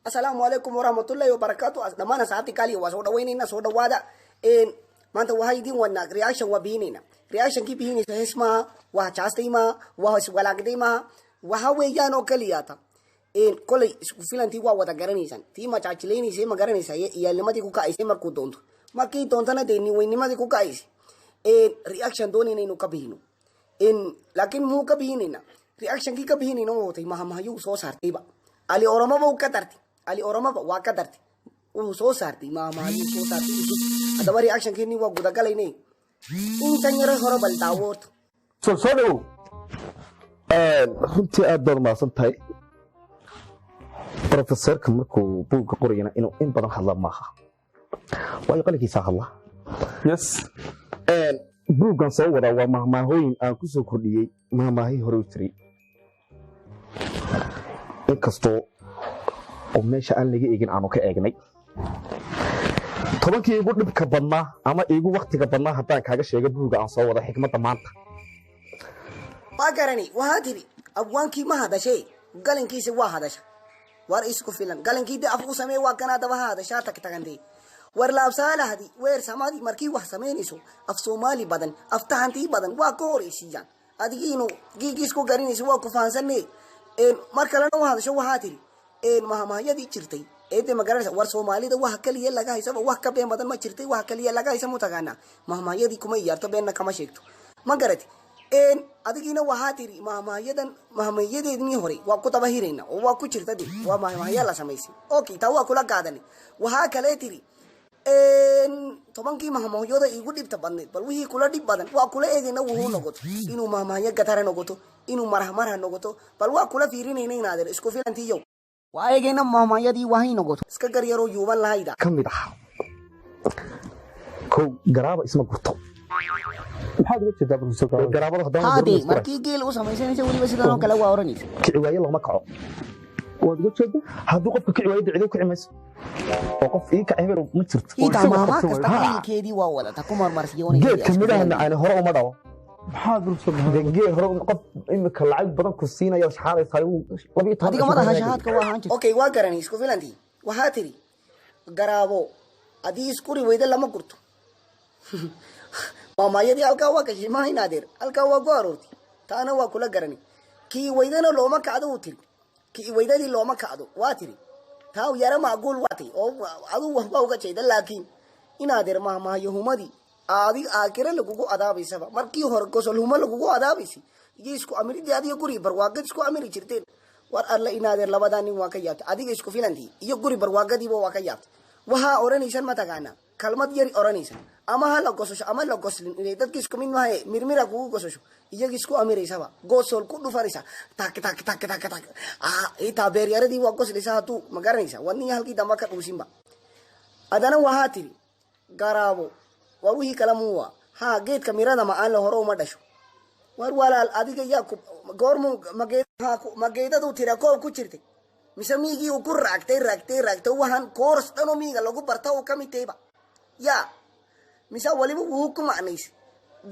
السلام عليكم ورحمة الله وبركاته. دمانا ساعتي كالي وصودا وينينا صودا وادا إن ما أنت وهاي دين ونا رياكشن وبينينا رياكشن كي بيني سهسما وهشاستي ما وهسوالعدي ما وهاويانو كلياتا إن كل فيلم تيوا ودا غرانيسان تيما تشاچليني سي ما غرانيسا يالما تي كوكا ايسي مركو دونتو ما كي دونتنا ديني ويني ما تي كوكا ايسي إن رياكشن دوني نينو كبينو إن لكن مو كبينينا رياكشن كي كبيني نو تي ما يو سو سارتي با علي اورما بو كدرتي علي اورما با كدرتي او سو سارتي ما يو سو سارتي ادوا رياكشن كي ني وا غدا غلايني إن تنيرا هورا بلداوت سو runtii aad baad umahadsan tahay professorka markuu buugga qorayana inuu in badan hadla maaha waayo qalinkiisa hadla yes buuggan soo wada waa mahmaahooyin aan ku soo kordhiyey mahmaahii hore u jiray inkastoo oo meesha aan laga eegin aanu ka eegnay tobankii igu dhibka badnaa ama igu waqtiga badnaa haddaan kaaga sheega buugga aan soo wada xikmadda maanta باكرني وهاتري أبوانكي ما هذا شيء قالن كيس واحد شيء وار إسكو فيلم قالن كيد أفو سمي واكنا دوا هذا شاتك تغندي ور لابسالة هذه وير سمادي مركي وح سمين إسو أف سومالي بدن أفتحنتي بدن واكوري سيجان أدي إنه جيسكو قرين إسو واكو فانسني إن مركلنا وهذا شو هاتري إن ما يدي شرتي إيه ما قرنش ور سومالي ده واه كليه لقاه يسمى واه كبير بدن ما شرتي واه كليه لقاه يسمى تغانا ما يدي كم يارتو بيننا كم شيكتو ما قرتي إن أديكينا وهاتري ما يدي دني هوري وأكو تباهيرنا وأكو شرطة وما يلا سميسي أوكي توا كلا قادني وهاكله تري إن طبعا كي ما يودا يقول ديب تبندي بل وهي كلا ديب بدن وأكو لا إذا وهو نقطه إنه ما يقطع نقطه إنه مرة نقطه بل وأكو لا فيرين هنا نادر إسكو في أنتي يوم وأيجينا ما يدي وهي نقطه إسكا يرو يوبان لايدا كم ده كو قرابة اسمه قطو هادي مركي جيل وسميسين يسوي بس ده كلا وأورنيس كعواية الله ما كعو هادو قف كعواية دعيدو كعمس وقف إيه كعمر ومترت إيه تماما كستقبل كيدي ولا تكمر مرسيوني جيل كميدا أنا هراء وما دوا حاضر صبح جيل هراء قف إنك العيب بدن كسينا يا شحال يصيروا لبيت هذيك ما ده شهاد كواهانش أوكي واقرني إسكو فيلانتي وهاتري قرابو أدي إسكوري ويدا لما قرتو ماما يدي الكوا كشي ما هي نادر الكوا قاروتي تانا وكلا قرني كي ويدنا لو ما كادو تري كي ويدنا لو ما كادو واتري تاو يرى معقول واتي أو أدو وهو كشيء لكن ينادر ماما يهمدي آدي آخر لقوكو أدابي سبا مركي هرقص الهما لقوكو أدابي سي يسكو أمري دي أدي يقولي برواقع يسكو أمري شرتين وار الله ينادر لبداني واقعيات أدي يسكو فيلانتي يقولي برواقع دي بواقعيات وها أورانيشان ما تغانا كلمات يري أورانيشان أما هلا قصوش أما لا قصلين إذا تكيسكو من ما هي ميرميرا كوكو قصوش يجيسكو أميري سبا قصول كله فارسا تاك تاك تاك تاك تاك إيه تابير يا ردي وقص لسه تو مقارنيسا واني هالكي دماغ كوسيمبا أدانا وهاتري غرابو وروحي كلاموا ها جيت كاميرا دما أنا هرو ما دشوا ورولا أديك ياكو غورمو مجيد هاكو مجيدا دو تيراكو كوشرتي مسميجي وكور راكتي وهان كورس تنو ميجا لوكو برتاو كمي تيبا يا مسا ولي بو حكم انيس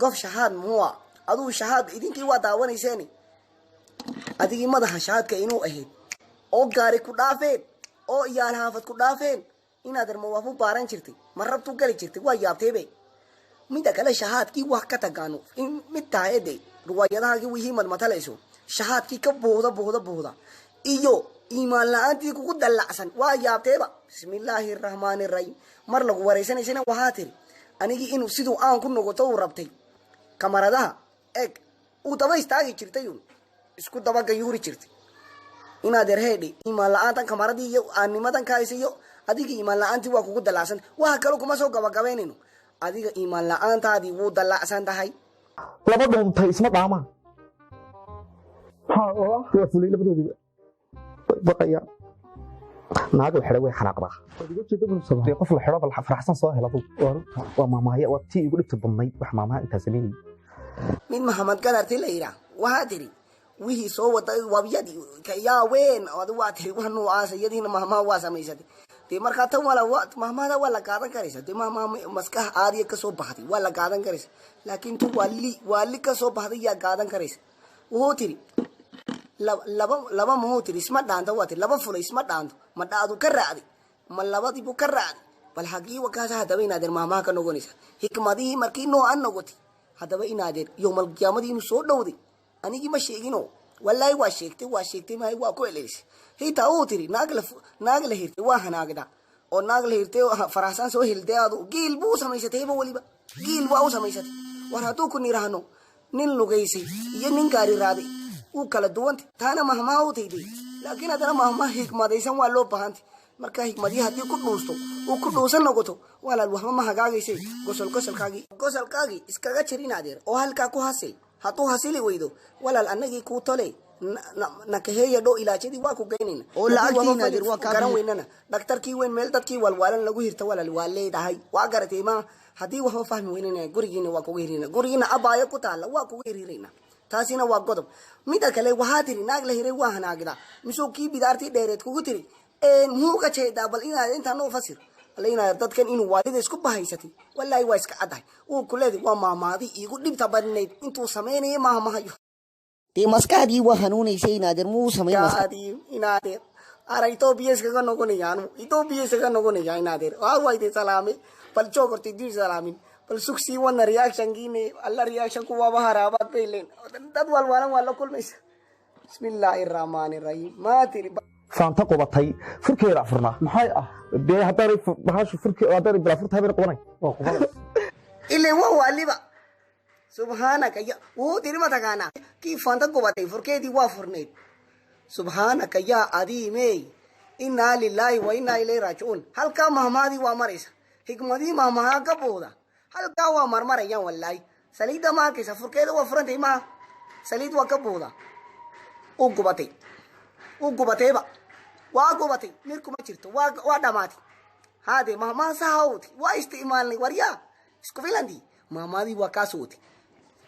قف شهاد مو ادو شهاد idinki waa daawaneyseen adigi madaxa shahadka inuu ahayd oo gaari ku dhaafeen oo iyaan haafad ku dhaafeen inaad armo baaran jirtay marabtu gali jirtay waa yaabteebe mida kale shahadkii wax ka tagaano in mid taayade ruwaayadaha wixii madmatalayso shahadkii ka booda iyo iimaan la'aantii kugu dalacsan waa yaabteeba bismillaahir rahmaanir rahiim mar lagu wareysanayna waxa tiri anigi inuu sidoo aan ku noqoto u rabtay kamaradaha eeg uu daba istaagi jirtay isku daba gayuri jirtay inaad erheedi iimaan la'aantan kamaradii iyo aanimadan kaaysiyo adiga iimaan la'aantii waa kugu dalacsan waxa kale kuma soo gabagabeynayno adiga iimaan la'aantaadii wuu dalacsan tahay laba dhuuntay isma dhaamaan waa fulay labadoodiba baqaya naaga xidhay way xanaaqdaa qof la xidho bal faraxsan soo helado waa maamaaya waa tii igu dhibta badnayd wax maamaha intaa sameeyay min maxamed gadarti la yira waxa tiri wixii soo waday wabiyadii ka yaaween oo waa tiri wax noocaas yadiina maamaha waa samaysatay tii marka tan wala maamaha waa la qaadan karaysa tii maamaha maskax aadiya ka soo baxday waa la qaadan karaysa laakiin tu wali ka soo baxday yaa qaadan karaysa oo tiri laba muxuu tiri isma dhaanto waa tiri laba fulay isma dhaanto ma dhaadu ka raacdi ma labadiibu ka raacdi bal hagii wakaasa haddaba inaadeer maamaha ka noqonaysa hikmadihii markii noocan noqotay haddaba inaadeer yowmal qiyaamadii inuu soo dhowday anigii ma sheegino wallaahi waa sheegtay mahay waa ku eleysay hitaa uu tiri naag la hirtay waa hanaagda oo naag la hirtay faraxsan soo hiltay adu giil buu samaysatayba waliba giil waa u samaysatay war hadduu ku nirahno nin lugaysay iyo nin gaari raaday uu kala duwantay taana mahmaha u tayday laakiin haddana mahmaha hikmadaysan waa loo baahantay markaa hikmadii haddii ku dhuusto uu ku dhuusan noqoto walaal waxba ma hagaagaysay gosolkaagii iskaga jir inaadeer oo halkaa ku hasil hadduu hasili weydo walaal annagii kuu tole nakaheeya dho ilaajadii waa ku geynayna oo lacagtiinaadeer waa garan weynana dhaktarkii weyn meel dadkii walwaalan lagu hirta walaal waa leedahay waa garatay ma haddii waxba fahmi weynana gurigiina waa kuga hirina gurigiina abaayo ku taalla waa kuga hirhirayna taasina waa godob mida kale waxaa tiri naag la hiray waa hanaagda misuu kii bidaartii dheereed kugu tiri muxuu ka jeedaa bal inaad intaa noo fasir alaynaa dadkan inuu waalida isku bahaysatay wallaahi waa iska caddahay uu ku leeday waa maamaadi iigu dhibta badnayd intuu samaynaya maahmahayo dee maskaxdii waa hanuunaysay inaadeer muu samayn inaadeer ara Ethiopia iskaga noqonayaan Ethiopia iskaga noqonaya inaadeer waa wayde salaame bal joogortay dib salaamin bal suksi wana reaction giine alla reaction ku waa haraabad bayleen dad walwaalan waa la kulmaysa bismillaahir rahmaanir rahiim ma tiri faanta qubatay furkeeda afurna maxay dee haddana bahashu furkeeda haddana bila furta habeen qabanay waa qabanay ilaa waa waliba subhanaka ya wuu tiri matagana kii faanta qubatay furkeedii waa furneed subhanaka ya adiime inna lillahi wa inna ilayhi raaji'un halka mahmaadi waa maraysa hikmadii mahmaha ka booda halka waa marmarayaan wallahi saliida ma kaysa furkeeda waa furantay ma saliid waa ka booda u gubatayba waa gubatay mirku ma jirto waa dhamaatay haade mahmaha sahawti waa isticmaalnay waryaa isku filandi mahmaadi waa ka sooti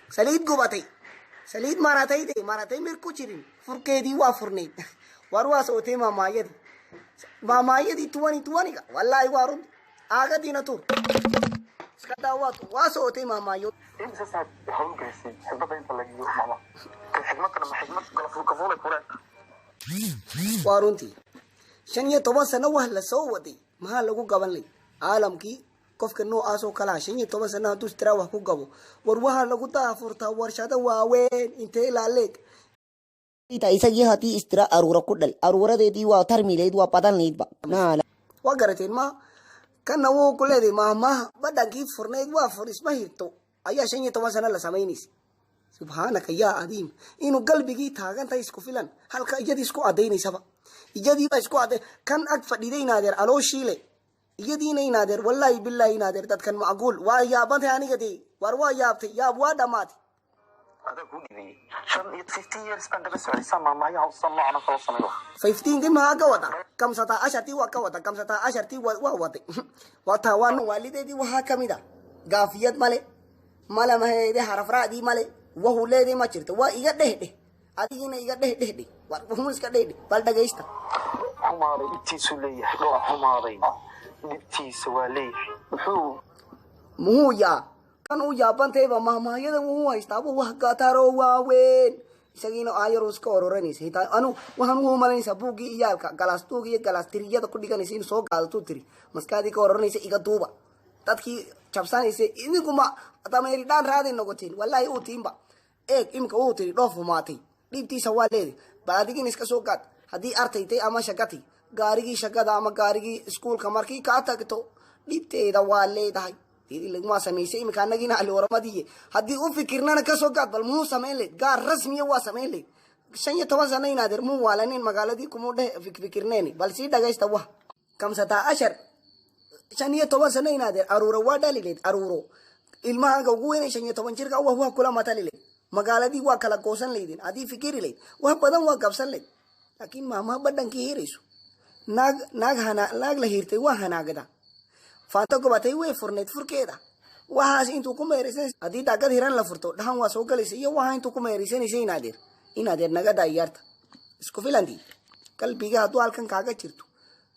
saliid gubatay saliid maratay mirku jirin furkeedii waa furneed war waa sootay maamaayadii 2020 wallahi waa run aagadiina tur iska daawatu waa sootay maamaayo imsa saad hawl gaysay xibada inta laga yimaado mama xigmadna ma xigmad kala fuulay kureen waa runtii 15 sano wax la soo waday maxaa lagu gaban lay caalamkii qofka noocaas oo kala 15 sano hadduu istira wax ku gabo war waxa lagu daafurtaa warshada waaweyn intee la leeg isagii haddii istira aruura ku dhal aruuradeedii waa tarmileyd waa badanleydba waa garateen ma kana wuu ku leeday maamaha badhankii furneyd waa furisma hirto ayaa 15 sano la samaynaysa subhanaka ya adiim inuu qalbigii taagantay isku filan halka iyadii isku adeeynaysa iyadii ba isku adeey kan ag fadhiday naadeer alooshiile iyadiina inaadeer wallahi billahi inaadeer dadkan macquul waa yaabantay aniga dee war waa yaabtay yaab waa dhamaatay هذا هو اللي شن 15 years baan daba socday sama ma yaa soo noocna kala sameeyo 15 kima ka wada kam sata asharti waa ka wada kam sata asharti waa wada waa tawan walideedii waxa kamida gaafiyad male maheede harafraadi male wuxuu leeday ma jirto waa iga dhehdhe adigina iga dhehdhe war wuxuu iska dhehdhe bal dhageysta xumaaday intiisu leeyahay oo xumaaday intiisa waa leeyahay muxuu yaa kan uu yaabantayba mahmaayada wuu haystaaba wax gaataro waaweyn isagiina aayaro iska ororanaysa hitaa anu waxaan u malaysaa buugii iyaalka galaastuuga iyo galaastriyada ku dhiganaysa in soo qaadato tiri maskaadii ka ororanaysa iga duuba dadkii jabsanaysa idinkuma dameeri dhaan raaday noqoteen wallahi uu tiimba eeg imka uu tiri dhoof humaatay dhibtiisa waa leeday baadigin iska soo gaad haddii artaytay ama shaqatay gaarigii shaqada ama gaarigii iskuulka markii kaa tagto dhibteeda waa leedahay ilaguma samaysay imika anagina ali waramadii haddii u fikirnana ka soo gaad bal muu samayn leed gaar rasmiya waa samayn leed 15 sano inaadeer muu waalanin magaaladii kumuu fikirneeni bal sii dhagaysta wax kamsata ashar 15 sano inaadeer aruuro waa dhali leed aruuro ilmaha ugu weyn 15 jirka waa kula matali leed magaaladii waa kala goosan leedin haddii fikiri leed wax badan waa qabsan leed laakiin maama badhankii hirayso naag la hirtay waa hanaagada faanta gobatay way furneed furkeeda waxaas intuu ku meeraysan haddii daagad hiran la furto dhahan waa soo galaysa iyo waxa intuu ku meeraysanaysa inaadeer naga daayarta isku filantii qalbiga hadduu halkan kaaga jirto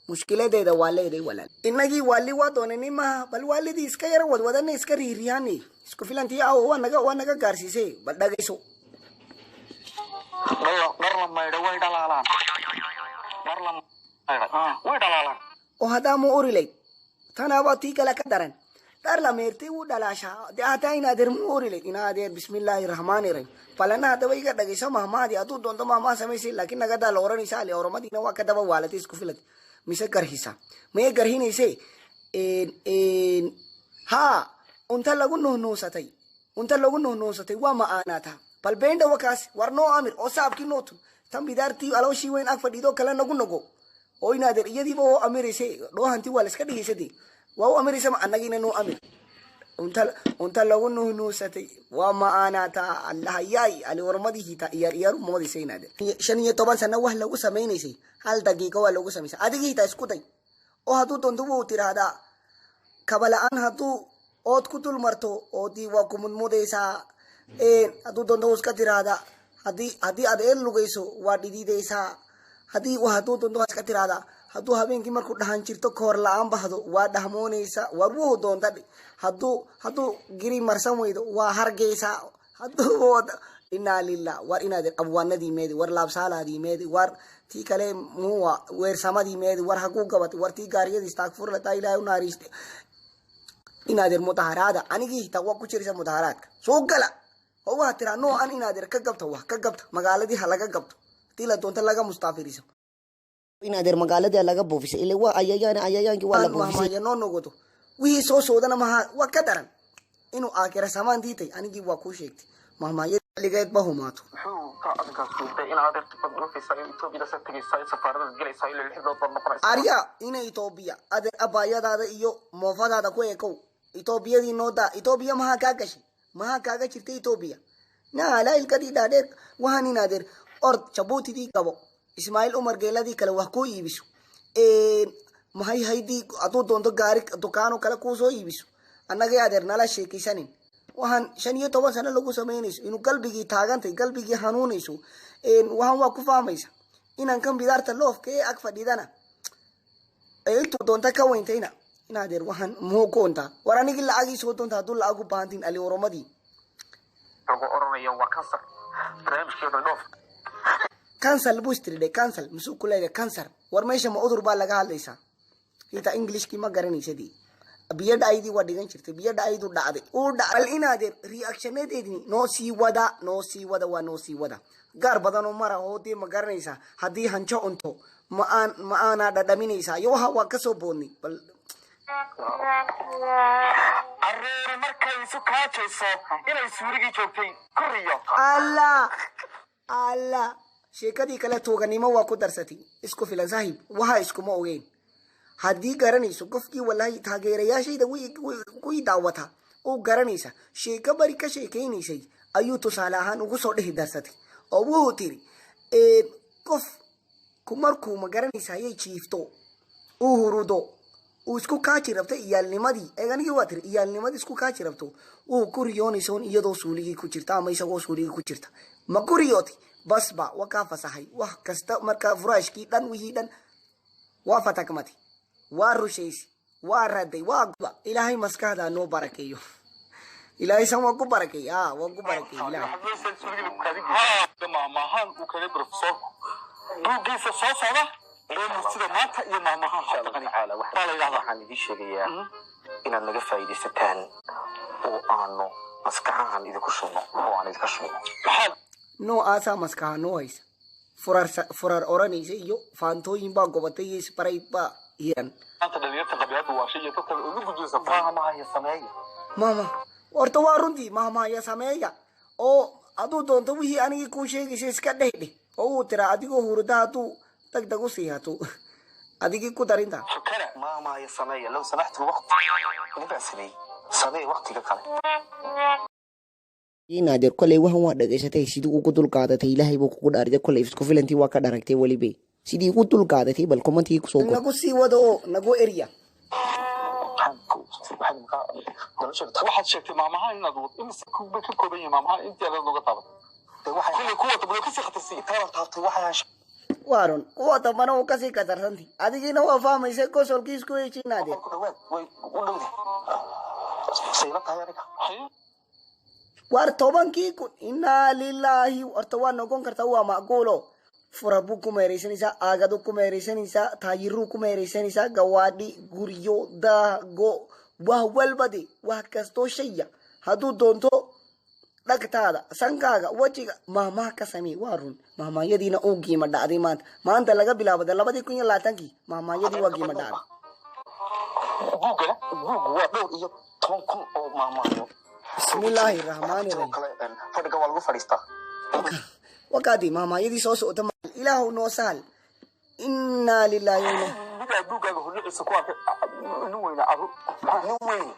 mushkiladeeda waa leeday walaal inagii wali waa doonani maaha bal waalidii iska yara wadwadana iska riiriyaani isku filantii waa naga gaarsiisay bal dhagayso dhar la maydho way dhalaalaan dhar la maydho way dhalaalaan oo haddaa mu uri layd tanaaba tii kale ka daran dhar la meertay wuu dhalaashaa dee hataa inaadeer mu uri layd inaadeer bismillaahi rahmaani rahim falana haddaba iga dhagayso mahmaadi hadduu doonto mahmaa samaysay laakiin nagadaa la oranaysa ali oromadiina waa ka daba waalatay isku filad mise garhisa maye garhinayse haa unta lagu nuhnuusatay waa ma'aanaata bal beendha wakaas war noo amir oo saabkii nootu tan bidaartii alooshii weyn ag fadhiidoo kale nagu nago oo inaadeer iyadiiba oo amirayse dhoohantii waa laiska dhigaysade waa u amiraysa ma annagiina noo amir unta lagu nuhnuusatay waa ma'aanaata allahayaay ali warmadii hita iyaaru moodaysa inaadeer 15 sano wax lagu samaynaysay hal daqiiqo waa lagu samaysay adigii hitaa isku day oo hadduu doonto wuu tiraahdaa kabala'aan hadduu ood ku dul marto oodii waa ku mudmudaysaa hadduu doonto iska tiraahdaa haddii aad eel lugayso waa dhididaysaa hadduu doonto waa iska tiraahdaa hadduu habeenkii markuu dhahan jirto koor la'aan bahdo waa dhahmoonaysaa war wuu doonta hadduu giri marsan weydo waa hargaysaa hadduu inaa lillah war inaadeer abwaanadii meedi war laabsaalaadii meedi war tii kale muwa weersamadii meedi war haguu gabatay war tii gaariyadii istaagfurlataa ilaahay u naariiste inaadeer mudaharaada anigii hitaa waa ku jiraysa mudaharaadka soo gala oo waa tiraa noo an inaadeer ka gabta wax ka gabta magaaladii ha laga gabto tii la doonta laga mustaafiriso inaadeer magaaladii laga buufisay ilaa waa ayayaankii waa la buufisay noo nogoto wixii soo soodana maha waa ka daran inuu aakira samaantii tay anigii waa kuu sheegtay mahmaayad ligeed ba humaato muxuu ka adinkaas kuutay in adeerta badnufaysa iyo Itoobiya sa tagaysa safaarada galaysa ilaa 6 dood noqonaysa ariya ina Itoobiya adeer abaayadaada iyo moofadaada ku eekow Itoobiyadii nooda Itoobiya maha kaaga jirtay Itoobiya na la ilkadii dhaadheer waxaan inaadeer ord Jabuuti qabo Ismaaciil Umar geeladii kale wax ku iibiso mahay haydii aduu doonto gaari dukaano kale ku soo iibiso annaga adeer nala sheekaysanin waxaan 15 sano lagu sameynayso inuu qalbigii taagantay qalbigii hanuunayso waxaan waa ku fahmaysa inaan kan bidaarta loofkee ag fadhidana intuu doonta ka weyntayna inaadeer waxaan muu koonta war anigii lacagii soo doonta hadduu lacag u baahantiin ali oromadii lagu oranayo waa kansar barnaamijkeeda dhoof cancel bustride cancel musu kuleeyahay cancer war meesha ma udur baa laga hadlaysaa inta englishkii ma garanaysadii biyada aydi waa dhigan jirtay biyada aydu dhacday uu dhacay inaadeer reactionadeedni noo sii wada waa noo sii wada gaar badan oo mara oo dee ma garanaysaa haddii hanjo cunto ma aana dhadhaminaysaa iyo waxa waa ka soo boodnay bal arreer markay isu kaajayso inay suurigii joogtay kuriyo alla sheekadii kale tuuganimo waa ku darsatay isku filan saaxiib waxa iskuma ogeyn haddii garanayso qofkii wallahi taageerayaashayda way daawata oo garanaysa sheeko bari ka sheekaynaysay ayuu tusaale ahaan ugu soo dhehi darsatay oo wuu tiri qof markuu ma garanaysa ayay jiifto uu hurudo uu isku kaaji rabto iyaalnimadii eeganigii waa tiri iyaalnimadii isku kaaji rabto uu ku riyoonayso iyadoo suuligii ku jirta ama isagoo suuligii ku jirta ma ku riyooti basba waa kaa fasahay wax kasta markaa furaashkii dhan wixii dhan waa fatakmati waa rushaysi waa raday waa guba ilaahay maskaxda noo barakeeyo ilaahay san waa ku barakeey waa ku barakeey ilaahay maamahan uu kale professorku buuggiisa soo socda sida maanta iyo maamahan waxaan idin sheegayaa inaad naga faa'iidaysataan oo aanu maskaxahan idinku shubno oo aan idinka shubno noo aasaa maskaxa noo haysa furar oranaysa iyo faantooyin baa gobatay iyo isbaray baa hiran anta dhalinyarta qabyaaladu waa shay dadka ugu gudbisa maamahaya sameeya mama horta waa runtii maamahaya sameeya oo aduu doonto wixii anigii kuu sheegaysa iska dheh oo uu tira adigoo hurda hadduu dagdag u sii hato adigii ku darinta shukara maamahaya sameeya low samaxtu waqti nidaa samee waqtiga kale inaadeer kolay waxan waa dhagaysatay sidii ugu dulqaadatay ilaahay buu kugu dhaartay kolay isku filantii waa ka dharagtay weliba sidii ugu dulqaadatay bal commentii ku soo go nagu sii wado oo nagu eriya waxaad sheegtay maamaha inaad imise ka kooban yahay maamaha intii aad nooga taabatay kulli kuwa tablo kasii khatarsi taaba taabtay waxaa waaron kuwa tabana uu kasii katarsanti adigiina waa fahmaysa kosolkiis ku hejinaade way u dhowday sayla tahay aniga war tobankii kun innaa lilaahi horta waa noqon karta waa macquulo fura buu ku meeraysanaysaa aagadu ku meeraysanaysaa taayiruu ku meeraysanaysaa gawaadhi guryo daago wax walbade wax kastoo shaya hadduu doonto dhagtaada sankaaga wajiga mahmaha ka samee waa run mahmaayadiina uu giima dhacday maanta laga bilaabada 2020 mahmaayadii waa giima dhacday buugu waa dhowr iyo 10 kun oo mahmaayo bismillaahi rahmaani rahiim fadhiga waa lagu fadhiistaa wakati mahmaayadii soo socota ilaahu noo sahal inna lillahi wa inna buugaaga hordhiciisa ku arkay nin weyne adu nin weyne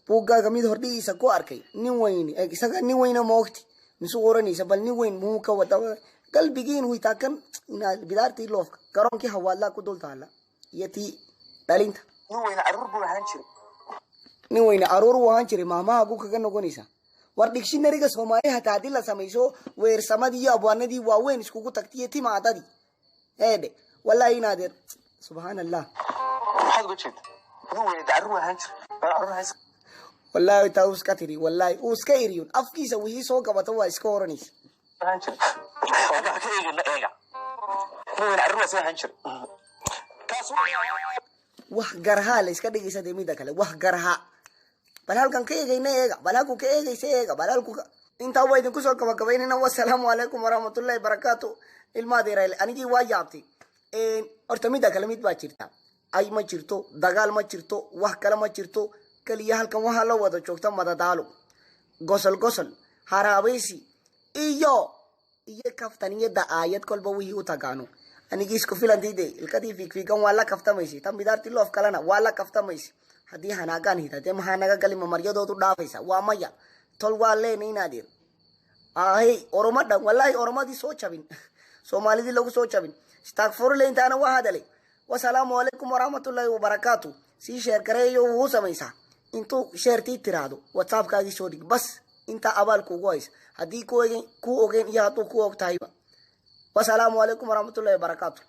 buugaaga mid hordhiciisa ku arkay nin weyne isaga nin weyne moogti misu qoranaysa bal nin weyn muu ka wada qalbigiin uu taakan ina bidaartii loofka garoonkii hawaadla ku dul taala yati dhalinta nin weyne aruur buu ahaan jiray nin weyne aruur uu ahaan jiray maamaha gu kaga noqonaysa war dictionary-ga Soomaaliya hataa hadii la sameeyo weersamadii iyo abwaanadii waaweyn iskugu tagtay timaadadii eede wallahi naadir subhanallah maxaad uga jeedaa nin weyne aruur ahaan jiray wallahi taa uska tiri wallahi uska iriyun afkiisa wixii soo gabato waa iska oranaysa ahaan jiray waxa ka eegna eega nin weyne aruur ahaan jiray kaas wax garha la iska dhigaysa deemida kale wax garha bal halkan ka eegayna eega bal halku ka eegaysa eega bal halku inta way idinku soo gabagabaynayna wassalaamu alaykum warahmatullahi wabarakatuh ilmadeeray anigii waa yaabtay horta mida kale mid baa jirta ay ma jirto dagaal ma jirto wax kale ma jirto kaliya halkan waxa la wada joogta madadaalo gosol haraabaysi iyo kaftaniyada aayad kolba wixii u tagaano anigii isku filantiide ilkadii fiigan waa la kaftamaysi tan bidaartii loof kalena waa la kaftamaysi haddii hanaagaan hidade maxaa naga galima maryadoodu dhaafaysa waa maya tol waa leena inaadeer ahay oromadhan wallahi oromadii soo jabin soomaalidii lagu soo jabin istakfurle intaana waa hadalay wasalaamu alaykum warahmatullahi wabarakatuh sii sheer gareeyo wuu samaysaa intuu sheertii tiraado whatsappkaagii soo dhig bas inta abaal kugu haysa haddii ku ogeyn iyo hadduu ku og tahayba wasalaamu alaykum warahmatullahi wabarakatuh